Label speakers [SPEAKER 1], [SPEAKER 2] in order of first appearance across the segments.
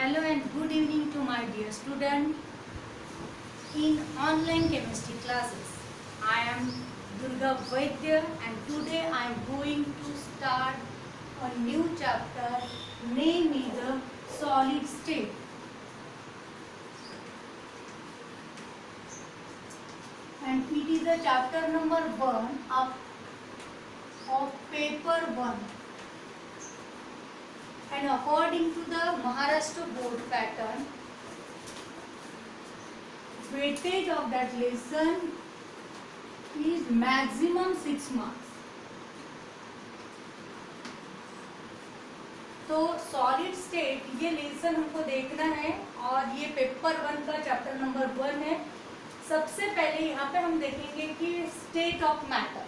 [SPEAKER 1] Hello and good evening to my dear student in online chemistry classes. I am Durga Vaidya and today I am going to start a new chapter named is the solid state. And it is the chapter number 1 of paper 1. And according to the Maharashtra board pattern, weightage of that lesson is maximum 6 marks. तो solid state ये lesson हमको देखना है और ये paper 1 का chapter number 1 है। सबसे पहले यहाँ पे हम देखेंगे कि स्टेट ऑफ मैटर,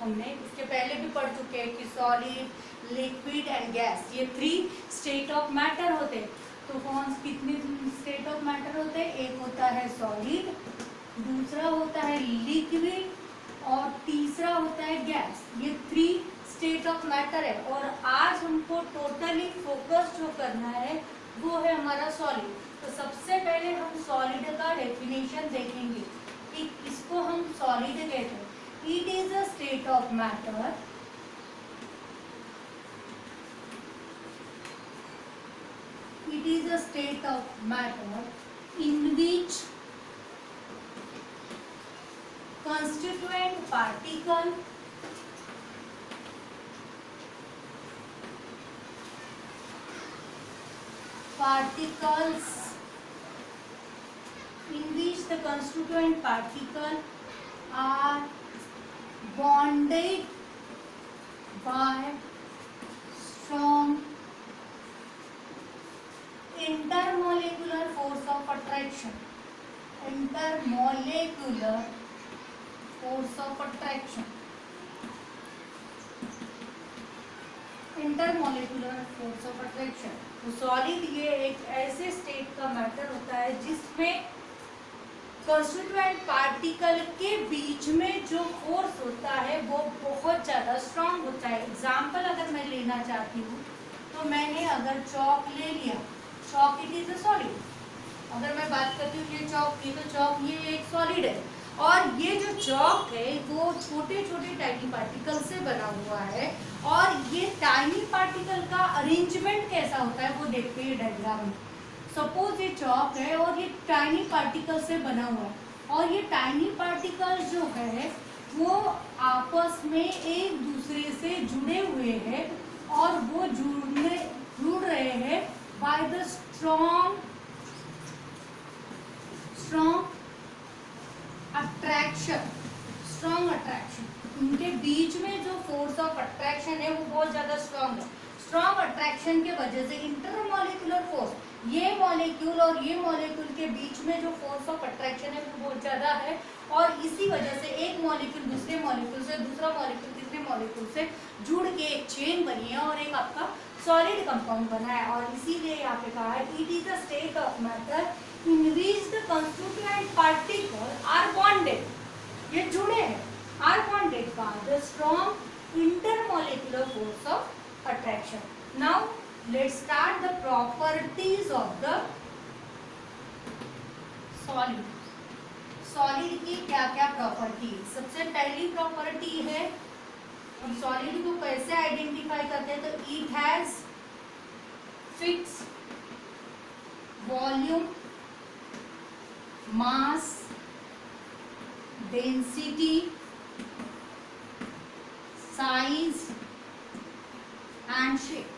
[SPEAKER 1] हमने इसके पहले भी पढ़ चुके हैं कि सॉलिड, लिक्विड एंड गैस, ये 3 स्टेट ऑफ मैटर होते हैं। तो कौन कितने स्टेट ऑफ मैटर होते हैं? एक होता है सॉलिड, दूसरा होता है लिक्विड और तीसरा होता है गैस। ये 3 स्टेट ऑफ मैटर है और आज हमको टोटली फोकस जो करना है वो है हमारा सॉलिड। तो सबसे पहले हम सॉलिड का डेफिनेशन देखेंगे कि इसको हम सॉलिड कहते हैं। It is a state of matter it is a state of matter in which constituent particles in which the constituent particles are bonded by strong intermolecular force of attraction. Intermolecular force of attraction. Intermolecular force of attraction. तो solid ये एक ऐसे state का matter होता है जिसमें constituent particle के बीच में जो फोर्स होता है वो बहुत ज़्यादा स्ट्रांग होता है। एग्जाम्पल अगर मैं लेना चाहती हूँ तो मैंने अगर चॉक ले लिया, chalk it is a solid. अगर मैं बात करती हूँ ये चॉक की, तो चॉक ये एक सॉलिड है और ये जो चॉक है वो छोटे छोटे टाइनी पार्टिकल से बना हुआ है। और ये टाइनी पार्टिकल का अरेंजमेंट कैसा होता है वो देखते हैं डायग्राम में। सपोज ये चॉक है और ये टाइनी पार्टिकल से बना हुआ है और ये टाइनी पार्टिकल जो है वो आपस में एक दूसरे से जुड़े हुए हैं और वो जुड़ रहे हैं by the strong attraction, उनके बीच में जो फोर्स ऑफ अट्रैक्शन है वो बहुत ज्यादा स्ट्रॉन्ग है। स्ट्रॉन्ग अट्रैक्शन के वजह से इंटरमॉलिक्यूलर फोर्स, ये मॉलिक्यूल और ये मॉलिक्यूल के बीच में जो फोर्स ऑफ अट्रैक्शन है वो बहुत ज्यादा है और इसी वजह से एक मॉलिक्यूल दूसरे मॉलिक्यूल से, दूसरा मॉलिक्यूल तीसरे मॉलिक्यूल से जुड़ के एक चेन बनी है और एक आपका सॉलिड कंपाउंड बना है। और इसीलिए यहाँ पे कहा है it is a state of matter in which the constituent particle are bonded, ये जुड़े हैं, are bonded by the strong intermolecular force of attraction. Now let's start the properties of the solid. Solid की क्या क्या property? सबसे पहली property है, हम सॉलिड को कैसे आइडेंटिफाई करते हैं? तो it has fix volume, mass, density, size and shape.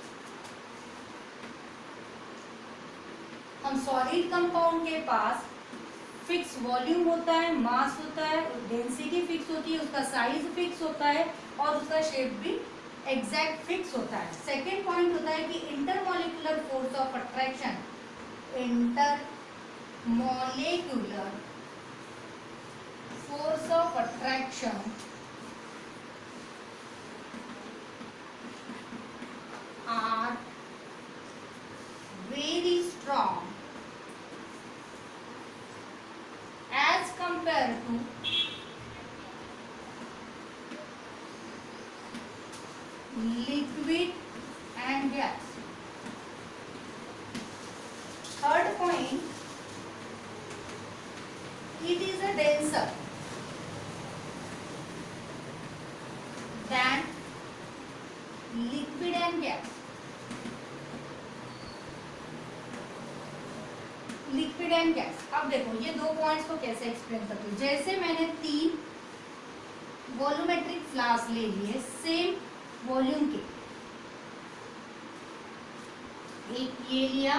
[SPEAKER 1] हम सॉलिड कंपाउंड के पास फिक्स वॉल्यूम होता है, मास होता है, डेंसिटी फिक्स होती है, उसका साइज फिक्स होता है और उसका शेप भी एग्जैक्ट फिक्स होता है। सेकेंड पॉइंट होता है कि intermolecular force of attraction, intermolecular force of attraction are very strong as compared to liquid and gas. denser than liquid and gas. Liquid and gas. अब देखो ये दो पॉइंट्स को कैसे एक्सप्लेन करती हूँ। जैसे मैंने 3 वॉल्यूमेट्रिक फ्लास्क ले लिए सेम वॉल्यूम के, एक ये लिया,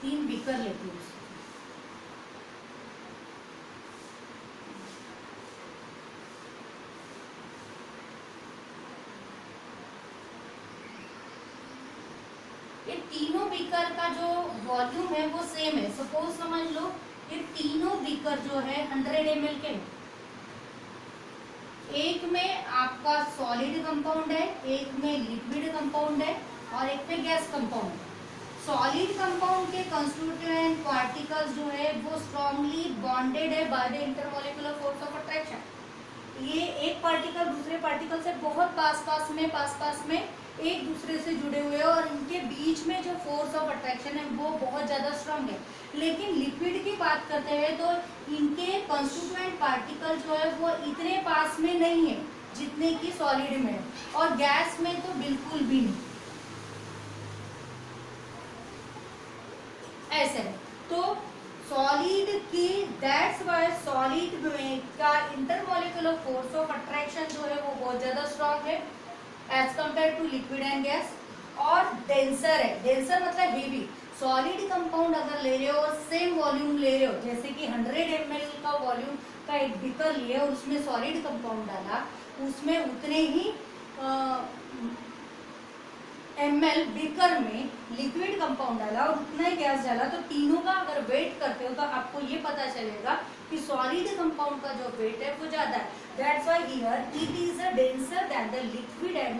[SPEAKER 1] तीन बीकर लेती हूँ। ये तीनों बीकर का जो वॉल्यूम है वो सेम है। सपोज समझ लो ये तीनों बीकर जो है 100 ml के हैं। एक में आपका सॉलिड कंपाउंड है, एक में लिक्विड कंपाउंड है और एक में गैस कंपाउंड है। सॉलिड कंपाउंड के कंस्टिट्यूएंट पार्टिकल्स जो है वो स्ट्रांगली बॉन्डेड है by the intermolecular force of attraction. ये एक पार्टिकल दूसरे पार्टिकल से बहुत पास में एक दूसरे से जुड़े हुए हैं और इनके बीच में जो फोर्स ऑफ अट्रैक्शन है वो बहुत ज़्यादा स्ट्रांग है। लेकिन लिक्विड की बात करते हैं तो इनके कंस्टिट्यूएंट पार्टिकल जो है वो इतने पास में नहीं है जितने की सॉलिड में है, और गैस में तो बिल्कुल भी नहीं। ऐसे है तो सॉलिड की दैट्स वाई सॉलिड में का इंटरमॉलिक्यूलर फोर्स ऑफ अट्रैक्शन जो है वो बहुत ज़्यादा स्ट्रांग है as compare to liquid and gas, और डेंसर है। डेंसर मतलब हेवी। सॉलिड कंपाउंड अगर ले रहे हो और सेम वॉल्यूम ले रहे हो, जैसे कि 100 ml का वॉल्यूम का एक बीकर लिया और उसमें सॉलिड कंपाउंड डाला, उसमें उतने ही ml बीकर में लिक्विड कंपाउंड डाला और उतना ही गैस डाला, तो तीनों का अगर वेट करते हो तो आपको ये पता चलेगा कि सॉलिड कंपाउंड का जो वेट है वो ज्यादा है। That's why here it is a denser then the liquid and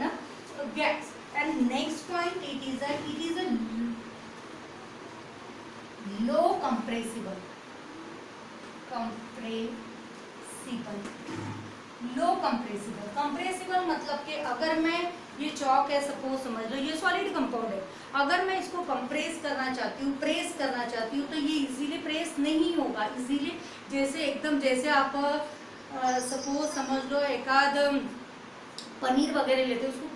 [SPEAKER 1] gas. And next point it is a low compressible. Low compressible मतलब कि अगर मैं ये चौक है, सपोज समझ लो ये सॉलिड कंपाउंड है, अगर मैं इसको कंप्रेस करना चाहती हूँ, प्रेस करना चाहती हूँ, तो ये इजीली प्रेस नहीं होगा। इजीली जैसे एकदम जैसे आप सपोज समझ लो एक आध पनीर वगैरह लेते हो, उसको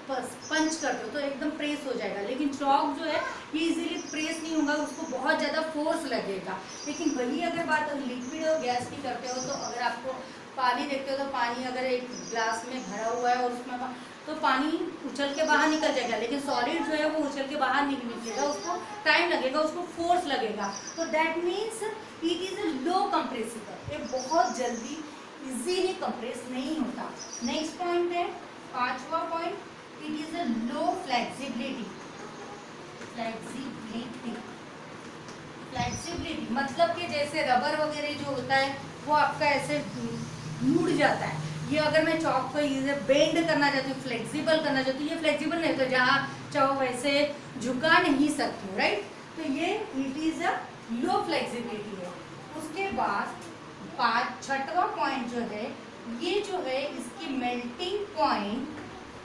[SPEAKER 1] पंच करते हो तो एकदम प्रेस हो जाएगा। लेकिन चौक जो है ये इजीली प्रेस नहीं होगा, उसको बहुत ज़्यादा फोर्स लगेगा। लेकिन वही अगर बात लिक्विड और गैस की करते हो तो अगर आपको पानी देखते हो तो पानी अगर एक ग्लास में भरा हुआ है और उसमें तो पानी उछल के बाहर निकल जाएगा, लेकिन सॉलिड जो है वो उछल के बाहर नहीं निकलेगा, उसको टाइम लगेगा, उसको फोर्स लगेगा। तो that means it is a low compressible. ये बहुत जल्दी इजीली कंप्रेस नहीं होता। नेक्स्ट पॉइंट है 5वां point, it is a low flexibility. Flexibility मतलब कि जैसे रबर वगैरह जो होता है वो आपका ऐसे मुड़ जाता है। ये अगर मैं चौक को इसे बेंड करना चाहती हूँ, फ्लेक्सिबल करना चाहती हूँ, ये फ्लेक्सिबल नहीं तो जहाँ चाहो वैसे झुका नहीं सकती हूँ, राइट। तो ये it is a low flexibility है। उसके बाद 6वां पॉइंट जो है ये जो है इसकी melting point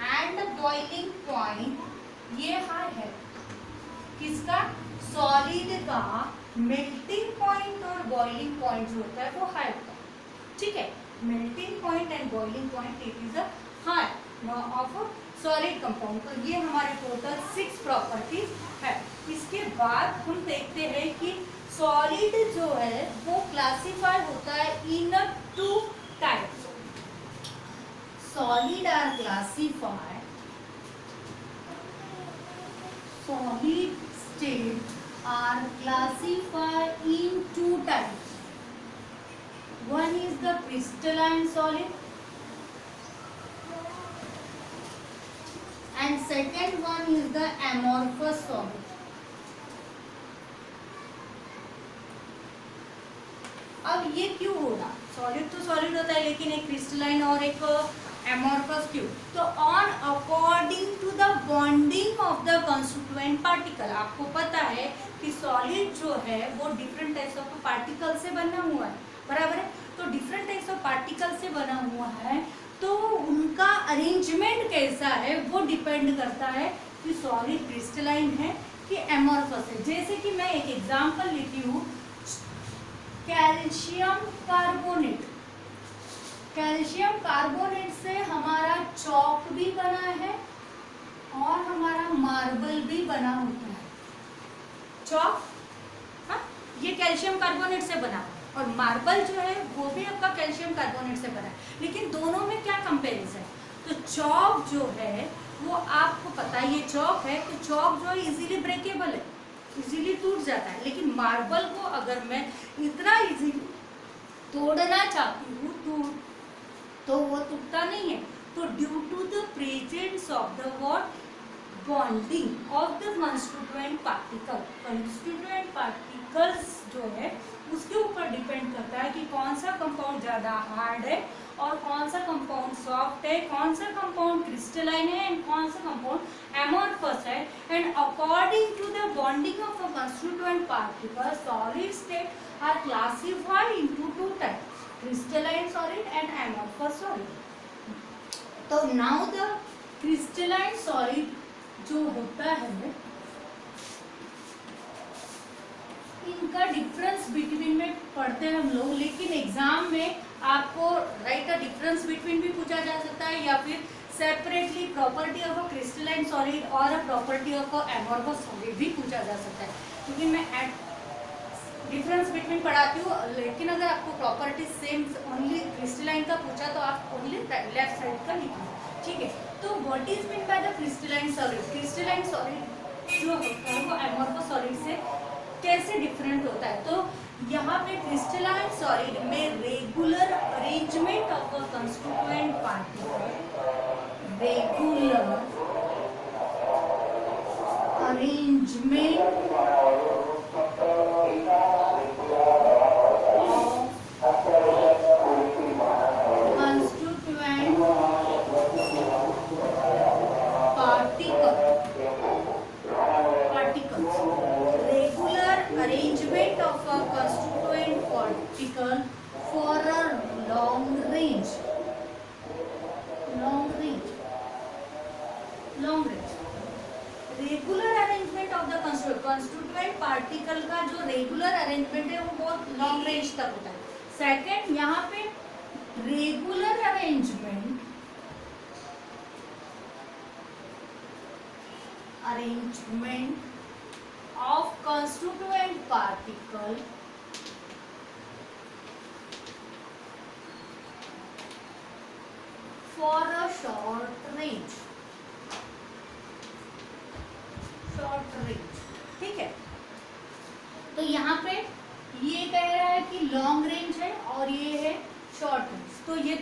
[SPEAKER 1] and boiling point ये हाई है। किसका? सॉलिड का मेल्टिंग पॉइंट और बॉइलिंग पॉइंट जो होता है वो हाई होता है, ठीक है। Melting point and boiling point it is a high of solid compound. तो ये हमारे टोटल 6 प्रॉपर्टीज है। इसके बाद हम देखते हैं कि सॉलिड जो है वो क्लासिफाई होता है in 2 types. Solid are classified, solid state are classified in 2 types. One is the crystalline solid and second one is the amorphous solid. अब ये क्यों होगा? सॉलिड तो सॉलिड होता है लेकिन एक क्रिस्टलाइन और एक एमोर्फस क्यों? तो on according to the bonding of the constituent particle. आपको पता है कि सॉलिड जो है वो डिफरेंट टाइप्स ऑफ पार्टिकल से बना हुआ है, बराबर है। तो डिफरेंट टाइप्स ऑफ पार्टिकल से बना हुआ है, तो उनका अरेंजमेंट कैसा है वो डिपेंड करता है कि सॉलिड क्रिस्टलाइन है कि एमोर्फस है। जैसे कि मैं एक एग्जांपल लेती हूँ, कैल्शियम कार्बोनेट। कैल्शियम कार्बोनेट से हमारा चॉक भी बना है और हमारा मार्बल भी बना होता है। चॉक, हाँ, ये कैल्शियम कार्बोनेट से बना है, और मार्बल जो है वो भी आपका कैल्शियम कार्बोनेट से बना है। लेकिन दोनों में क्या कंपैरिजन? तो चॉक जो है वो आपको पता है ये चॉक है, तो चॉक जो है इजीली ब्रेकेबल है, इजीली टूट जाता है। लेकिन मार्बल को अगर मैं इतना इजीली तोड़ना चाहती हूँ तो वो टूटता नहीं है। तो due to the presence of the what bonding of the constituent particle, constituent particles जो है उसके ऊपर डिपेंड करता है कि कौन सा कंपाउंड ज़्यादा हार्ड है और कौन सा कंपाउंड सॉफ्ट है, कौन सा कंपाउंड क्रिस्टलाइन है एंड कौन सा कंपाउंड एमोर्फस है। And according to the bonding of a constituent particle, solid state are classified into two type, crystalline solid and amorphous solid. तो now the crystalline solid जो होता है इनका डिफरेंस बिटवीन में पढ़ते हैं हम लोग, लेकिन एग्जाम में आपको राइट अ डिफरेंस बिटवीन भी पूछा जा सकता है या फिर separately property of a crystalline solid और a property of a amorphous solid भी पूछा जा सकता है। क्योंकि मैं एट डिफरेंस बिटवीन पढ़ाती हूँ, लेकिन अगर आपको प्रॉपर्टी सेम ओनली क्रिस्टलाइन का पूछा तो आप ओनली लेफ्ट साइड का लिखना, ठीक है। तो what is mean by the crystalline solid? Crystalline solid जो होता है वो एमोर्फस सॉलिड से कैसे डिफरेंट होता है? तो यहाँ पे क्रिस्टलाइन सॉलिड में regular arrangement of a constituent particle, regular arrangement constituent particle का जो रेगुलर अरेंजमेंट है वो बहुत लॉन्ग रेंज तक होता है। सेकंड, यहाँ पे regular arrangement of constituent particle for a short range, ठीक है। तो यहाँ पे ये कह रहा है कि लॉन्ग रेंज है और ये है शॉर्ट रेंज। तो ये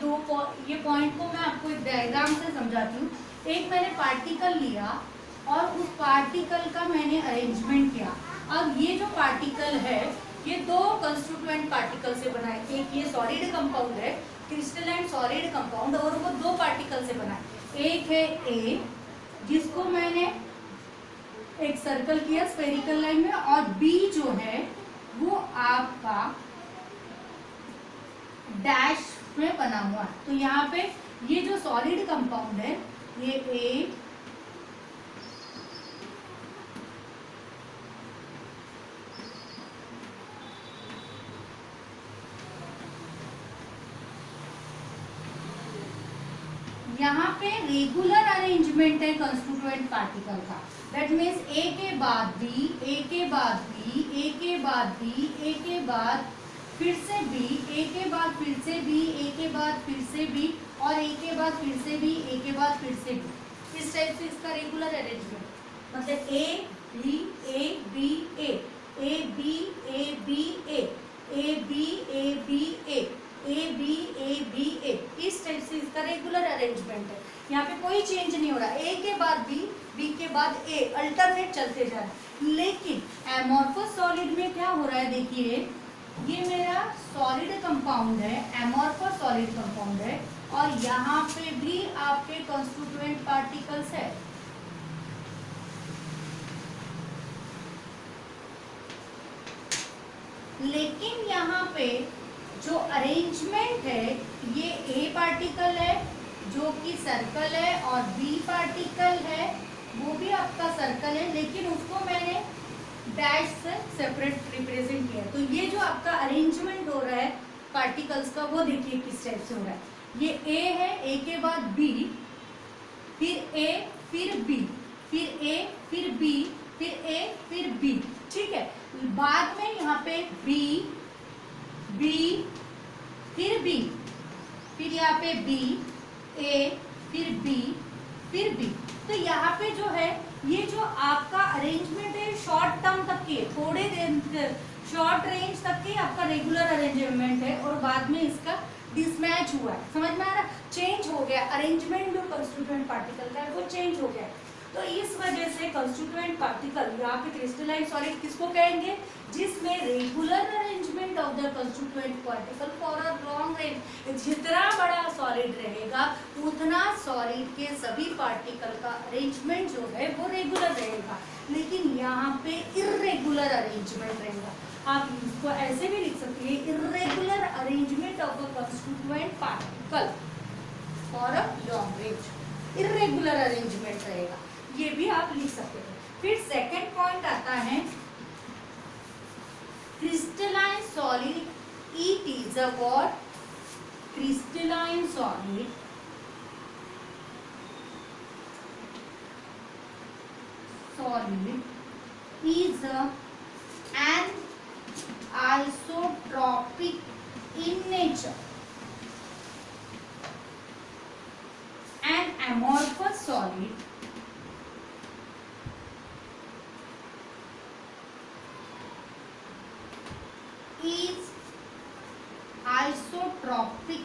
[SPEAKER 1] ये पॉइंट को मैं आपको एक डायग्राम से समझाती हूँ। एक मैंने पार्टिकल लिया और उस पार्टिकल का मैंने अरेंजमेंट किया। अब ये जो पार्टिकल है ये दो कंस्टिट्यूएंट पार्टिकल से बना है। एक ये सॉलिड कंपाउंड है, क्रिस्टलाइन सॉलिड कंपाउंड, और वो दो पार्टिकल से बना है। एक है ए जिसको मैंने एक सर्कल किया स्फेरिकल लाइन में, और बी जो है वो आपका डैश में बना हुआ है। तो यहाँ पे ये जो सॉलिड कंपाउंड है ये ए, यहाँ पे रेगुलर अरेंजमेंट है कंस्टिट्यूएंट पार्टिकल का। दैट मीन्स ए के बाद बी, ए के बाद बी, ए के बाद बी, ए के बाद फिर से बी, ए के बाद फिर से बी, ए के बाद फिर से बी, और ए के बाद फिर से बी, ए के बाद फिर से बी। इस टाइप से इसका रेगुलर अरेंजमेंट, मतलब A B A B A, A B A B A, A B A B A, A B A B A, इस टाइप से इसका रेगुलर अरेंजमेंट है। यहाँ पे कोई चेंज नहीं हो रहा, ए के बाद बी, बी के बाद ए, अल्टरनेट चलते जा रहा है। लेकिन एमोर्फस सॉलिड में क्या हो रहा है, देखिए ये मेरा सॉलिड कंपाउंड है, एमोर्फस सॉलिड कंपाउंड है, और यहाँ पे भी आपके कंस्टिट्यूएंट पार्टिकल्स है। लेकिन यहाँ पे जो अरेंजमेंट है ये ए पार्टिकल है जो कि सर्कल है और बी पार्टिकल है वो भी आपका सर्कल है, लेकिन उसको मैंने डैश से सेपरेट रिप्रेजेंट किया। तो ये जो आपका अरेंजमेंट हो रहा है पार्टिकल्स का वो देखिए किस टाइप से हो रहा है। ये ए है, ए के बाद बी, फिर ए, फिर बी, फिर ए, फिर बी, फिर ए, फिर बी, ठीक है। बाद में यहाँ पे बी, बी, फिर बी, फिर यहाँ पे बी, ए, फिर बी, फिर बी। तो यहाँ पे जो है ये जो आपका अरेंजमेंट है शॉर्ट टर्म तक की है, थोड़े शॉर्ट रेंज तक की आपका रेगुलर अरेंजमेंट है और बाद में इसका डिसमैच हुआ है। समझ में आ रहा, चेंज हो गया अरेंजमेंट जो कंस्टिट्यूएंट पार्टिकल का है वो चेंज हो गया। तो इस वजह से कंस्टिट्यूएंट पार्टिकल यहाँ पे क्रिस्टलाइन सॉलिड किसको कहेंगे, जिसमें regular arrangement of the constituent particle for a long range. जितना बड़ा सॉलिड रहेगा उतना सॉलिड के सभी पार्टिकल का अरेंजमेंट जो है वो रेगुलर रहेगा, लेकिन यहाँ पे इर्रेगुलर अरेंजमेंट रहेगा। आप इसको ऐसे भी लिख सकते हैं, irregular arrangement of a constituent particle for a long range, irregular arrangement रहेगा, ये भी आप लिख सकते हैं। फिर सेकंड पॉइंट आता है crystalline solid, it is a what, crystalline solid is an isotropic in nature, an amorphous solid is isotropic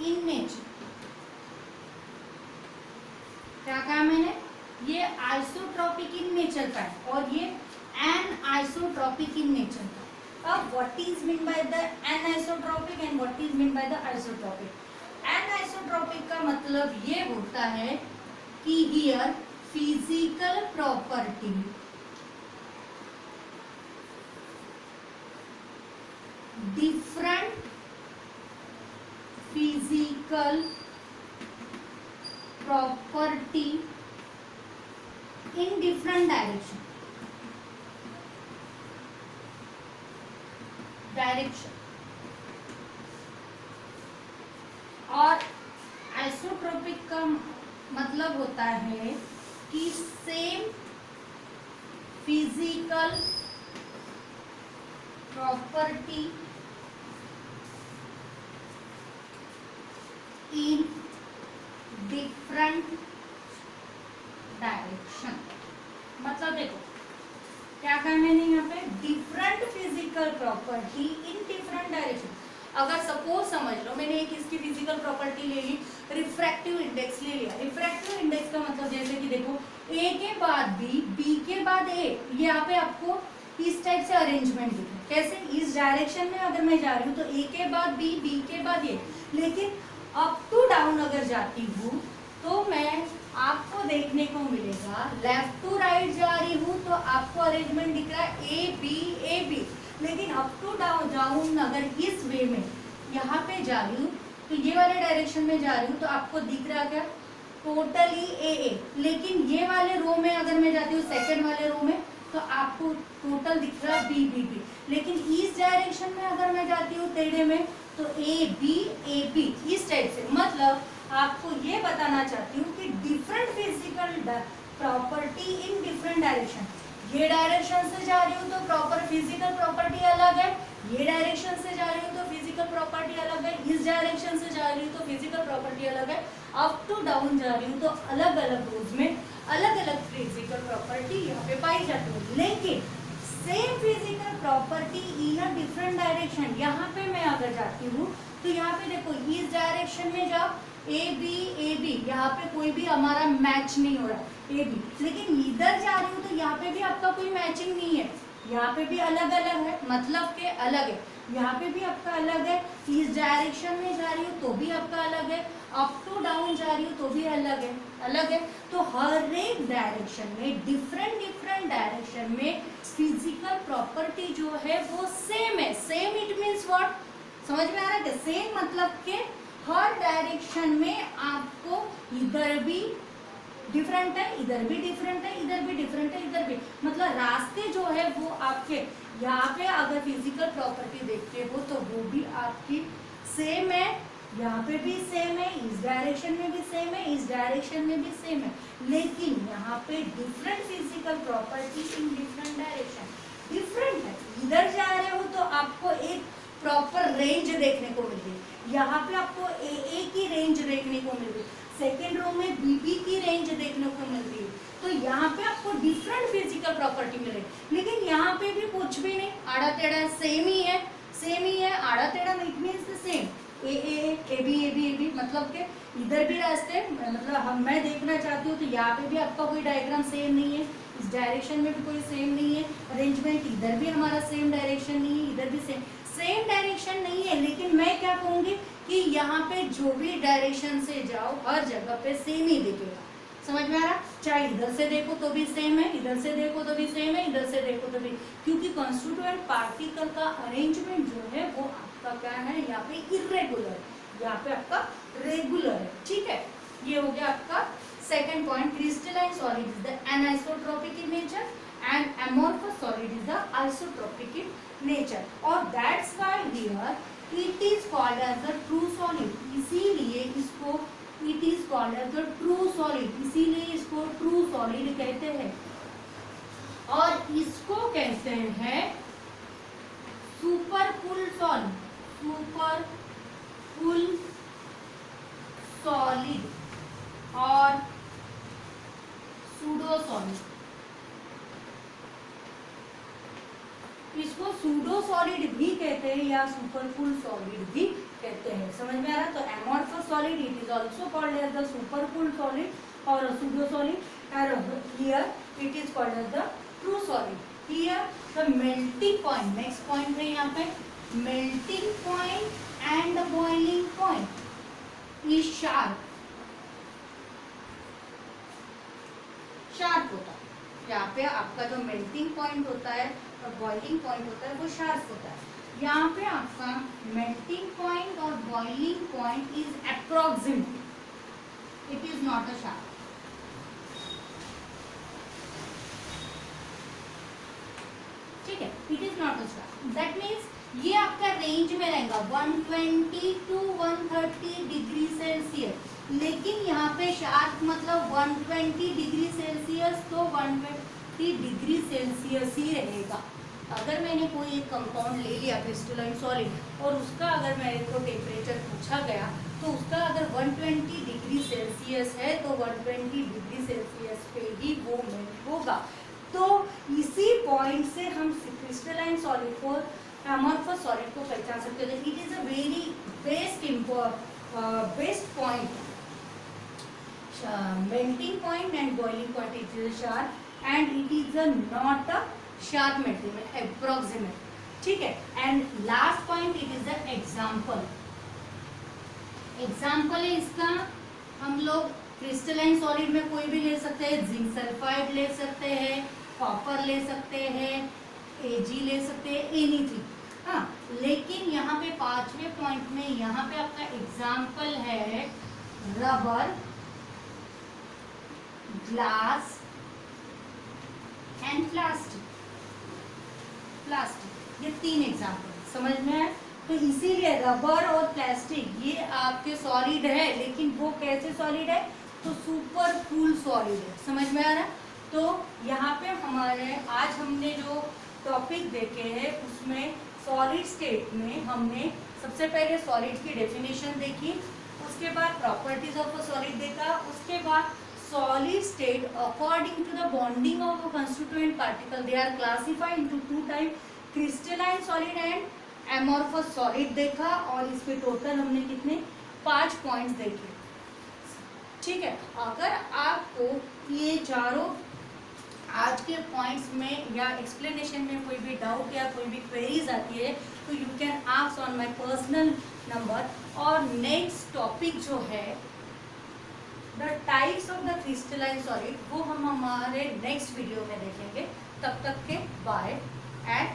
[SPEAKER 1] in nature। क्या कहा मैंने, ये आइसोट्रॉपिक इन नेचर का है और ये एन आइसोट्रॉपिक इन नेचर का। अब what is mean by the an isotropic and what is mean by the isotropic. An isotropic का मतलब ये होता है कि here physical property different physical property in different direction और आइसोट्रोपिक का मतलब होता है कि same physical property in different direction. मतलब देखो क्या कहा मैंने यहाँ पे, different physical property in different direction. अगर सपोज समझ लो मैंने एक इसकी फिजिकल प्रॉपर्टी ले ली, रिफ्रैक्टिव इंडेक्स ले लिया। रिफ्रैक्टिव इंडेक्स का मतलब जैसे कि देखो ए के बाद बी, बी के बाद ए, यहाँ पे आपको इस टाइप से अरेंजमेंट दिख रहा है। कैसे, इस डायरेक्शन में अगर मैं जा रही हूँ तो ए के बाद बी, बी के बाद ए, लेकिन अप टू डाउन अगर जाती हूँ तो मैं आपको देखने को मिलेगा लेफ्ट टू राइट जा रही हूँ तो आपको अरेंजमेंट दिख रहा है ए बी, लेकिन अप टू डाउन अगर इस वे में यहाँ पे जा रही हूँ तो ये वाले डायरेक्शन में जा रही हूँ तो आपको दिख रहा क्या, टोटली ए। लेकिन ये वाले रो में अगर मैं जाती हूँ सेकंड वाले रो में तो आपको टोटल दिख रहा है बी। लेकिन इस डायरेक्शन में अगर मैं जाती हूँ टेढ़े में तो ए बी इस टाइप से। मतलब आपको ये बताना चाहती हूँ कि different physical property in different direction. ये डायरेक्शन से जा रही हूँ तो प्रॉपर फिजिकल प्रॉपर्टी अलग है, ये डायरेक्शन से जा रही हूँ तो फिजिकल प्रॉपर्टी अलग है, इस डायरेक्शन से जा रही हूँ तो फिजिकल प्रॉपर्टी अलग है, अप टू डाउन जा रही हूँ तो अलग अलग रोज में अलग अलग फिजिकल प्रॉपर्टी यहाँ पे पाई जाती है। लेकिन same physical property in a different direction, यहाँ पे मैं अगर जाती हूँ तो यहाँ पे देखो इस डायरेक्शन में जाओ ए बी, यहाँ पे कोई भी हमारा मैच नहीं हो रहा ए बी, लेकिन इधर जा रही हूँ तो यहाँ पे भी आपका कोई मैचिंग नहीं है, यहाँ पे भी अलग अलग है, मतलब के अलग है, यहाँ पे भी आपका अलग है, इस डायरेक्शन में जा रही हूँ तो भी आपका अलग है, अप टू डाउन जा रही हूँ तो भी अलग है। तो हर एक डायरेक्शन में डिफरेंट डायरेक्शन में फिजिकल प्रॉपर्टी जो है वो सेम है। सेम इट मीन्स व्हाट, समझ में आ रहा है क्या? सेम मतलब के हर डायरेक्शन में आपको इधर भी डिफरेंट है, इधर भी डिफरेंट है, इधर भी डिफरेंट है, इधर भी, मतलब रास्ते जो है वो आपके यहाँ पे अगर फिजिकल प्रॉपर्टी देखते हो तो वो भी आपकी सेम है, यहाँ पे भी सेम है, इस डायरेक्शन में भी सेम है, इस डायरेक्शन में भी सेम है, लेकिन यहाँ पे different physical property in different direction different है। इधर जा रहे हो तो आपको एक प्रॉपर रेंज देखने को मिल रही, यहाँ पे आपको ए की रेंज देखने को मिल रही, सेकेंड रो में बी की रेंज देखने को मिल रही है, तो यहाँ पे आपको डिफरेंट फिजिकल प्रॉपर्टी मिल रही है। लेकिन यहाँ पे भी कुछ भी नहीं, आड़ा टेढ़ा सेम ही है, सेम ही है, आड़ा टेढ़ा it means same, A B मतलब के इधर भी रास्ते, मतलब मैं देखना चाहती हूँ तो यहाँ पे भी आपका कोई डायग्राम सेम नहीं है, इस डायरेक्शन में भी कोई सेम नहीं है, अरेंजमेंट इधर भी हमारा सेम डायरेक्शन नहीं है, इधर भी सेम डायरेक्शन नहीं है, लेकिन मैं क्या कहूँगी कि यहाँ पे जो भी डायरेक्शन से जाओ हर जगह पे सेम ही दिखेगा। समझ में आ रहा? चाहे इधर से देखो तो भी सेम है, इधर से देखो तो भी सेम है, इधर से देखो तो भी, क्योंकि कॉन्स्टिट्यूएंट पार्टिकल का अरेंजमेंट जो है वो आपका क्या है, यहाँ पे इर्रेगुलर, यहाँ पे आपका रेगुलर है। ठीक है, ये हो गया आपका second point. Crystalline solid is the anisotropic in nature and amorphous solid is the isotropic in nature, और that's why here it is called as the true solid, इसीलिए इसको it is called as the true solid, इसीलिए इसको true solid कहते हैं, और इसको कहते हैं सुपरफुल सॉलिड, सुपरफुल सॉलिड और सूडो सॉलिड। इसको सूडो सॉलिड भी कहते हैं या सुपरफुल सॉलिड भी कहते हैं। समझ में आ रहा? तो amorphous solid it is also called as the supercooled solid और pseudo solid, and here it is called as the true solid. Here the melting point, next point है यहाँ पे, melting point and the boiling point is sharp, sharp होता है। यहाँ पे आपका जो मेल्टिंग पॉइंट होता है और बॉइलिंग पॉइंट होता है वो शार्प होता है। यहाँ पे आपका मेल्टिंग पॉइंट और boiling point is approximate, it is not a sharp. ठीक है, it is not a sharp, that means ये आपका रेंज में रहेगा 120 to 130 डिग्री सेल्सियस, लेकिन यहाँ पे शार्प मतलब 120 डिग्री सेल्सियस तो 120 डिग्री सेल्सियस ही रहेगा। अगर मैंने कोई एक कंपाउंड ले लिया क्रिस्टलाइन सॉलिड और उसका अगर मेरे को टेम्परेचर पूछा गया तो उसका अगर 120 डिग्री सेल्सियस है तो 120 डिग्री सेल्सियस पे ही वो मेल्ट होगा। तो इसी पॉइंट से हम क्रिस्टलाइन सॉलिड को, एमॉर्फस सॉलिड को पहचान सकते हैं। It is a very best point, melting point and boiling point it is sharp and it is a not a sharp material, approximate. ठीक है, and last point it is the example. Example है इसका, हम लोग crystalline solid में कोई भी ले सकते हैं, जिंक सल्फाइड ले सकते हैं, कॉपर ले सकते हैं, एजी ले सकते हैं, एनीथिंग। हाँ, लेकिन यहाँ पे पांचवें पॉइंट में यहाँ पे आपका एग्जाम्पल है रबर, ग्लास एंड प्लास्टिक। ये तीन एग्जाम्पल समझ में है। तो इसीलिए रबर और प्लास्टिक ये आपके सॉलिड है, लेकिन वो कैसे सॉलिड है, तो सुपरफुल सॉलिड है। समझ में आ रहा है? तो यहाँ पे हमारे आज हमने जो टॉपिक देखे हैं उसमें सॉलिड स्टेट में हमने सबसे पहले सॉलिड की डेफिनेशन देखी, उसके बाद प्रॉपर्टीज ऑफ अ सॉलिड देखा, उसके बाद solid state according to the bonding of a constituent particle they are classified into two type, crystalline solid and amorphous solid देखा, और इस पे टोटल हमने कितने 5 पॉइंट्स देखे। ठीक है, अगर आपको ये चारों आज के पॉइंट्स में या एक्सप्लेनेशन में कोई भी डाउट या कोई भी क्वेरीज आती है तो you can ask on my personal number. और नेक्स्ट टॉपिक जो है the types of the crystalline solid वो हम हमारे नेक्स्ट वीडियो में देखेंगे। तब तक के बाय एंड